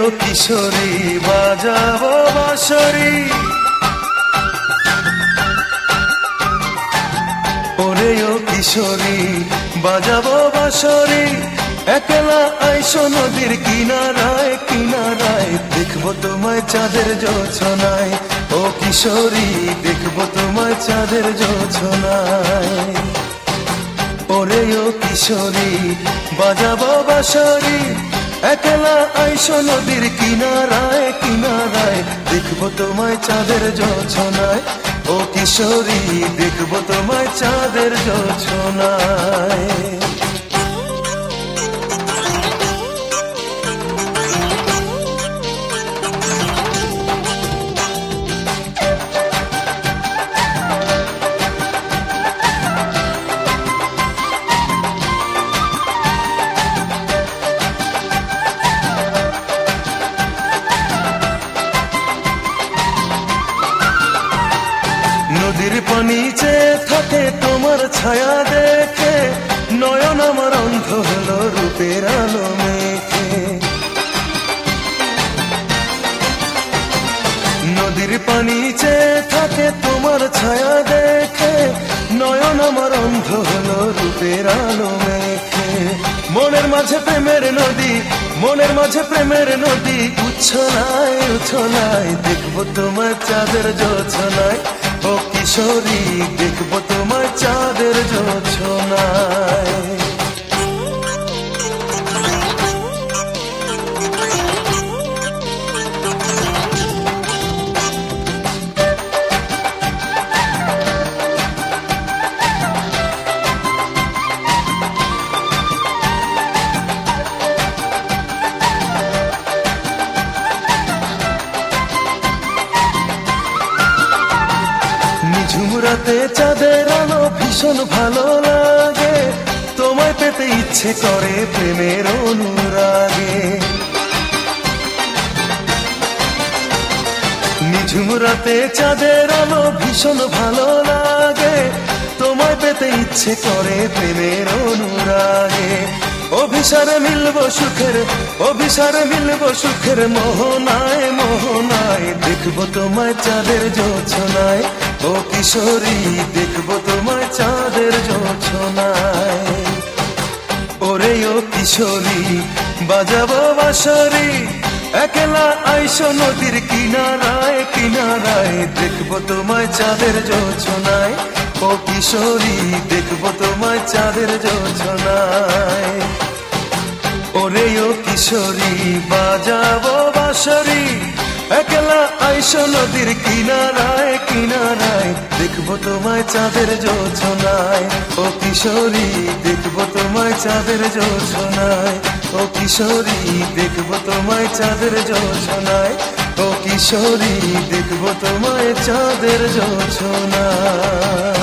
ও কিশোরী বাজাবো বাঁশরি, ওরে ও কিশোরী বাজাবো বাঁশরি, একলা আইসো নদীর কিনারায় কিনারায়, দেখবো তোমায় চাঁদের জোছনায়। ও কিশোরী দেখবো তোমায় চাঁদের জোছনায়। ওরে ও কিশোরী বাজাবো বাঁশরি, একলা আইসো নদীর কিনারায় কিনারায়, দেখবো তোমায় চাঁদের জোছনায়। ও কিশোরী দেখবো তোমায় চাঁদের জোছনায়। নদীর পানি চেয়ে থাকে তোমার ছায়া দেখে, নয়ন আমার অন্ধ হলো রূপের আলো মেখে। নদীর পানি চেয়ে থাকে তোমার ছায়া দেখে, নয়ন আমার অন্ধ হলো রূপের আলো মেখে। মনের মাঝে প্রেমের নদী, মনের মাঝে প্রেমের নদী, উচ্ছলায় উচ্ছলায়, দেখবো তোমার চাঁদের জোছনায়। ও কিশোরী দেখবো তোমার চাঁদের জোছনায়। ঝুমরাতে চাঁদের আলো ভীষণ ভালো লাগে, তোমায় পেতে ইচ্ছে করে প্রেমের অনুরাগে। নিঝুমরাতে চাঁদের আলো ভীষণ ভালো লাগে, তোমায় পেতে ইচ্ছে করে প্রেমের অনুরাগে। অভিসারে মিলব সুখের, অভিসারে মিলব সুখের মোহনায় মোহনায়, দেখবো তোমায় চাঁদের জোছনায়। ও কিশোরী দেখবো তোমায় চাঁদের জোছনায়। ওরে ও কিশোরী বাজাবো বাঁশরি, একলা আইসো নদীর কিনারায় কিনারায়, দেখবো তোমায় চাঁদের জোছনায়। ও কিশোরী দেখবো তোমায় চাঁদের জোছনায়। ওরে ও কিশোরী বাজাবো বাঁশরি, একলা আইসো নদীর কিনারায় কিনারায়, দেখবো তোমায় চাঁদের জোছনায়। ও কিশোরী দেখবো তোমায় চাঁদের জোছনায়। ও কিশোরী দেখবো তোমায় চাঁদের জোছনায়। ও কিশোরী দেখবো তোমায় চাঁদের জোছনায়।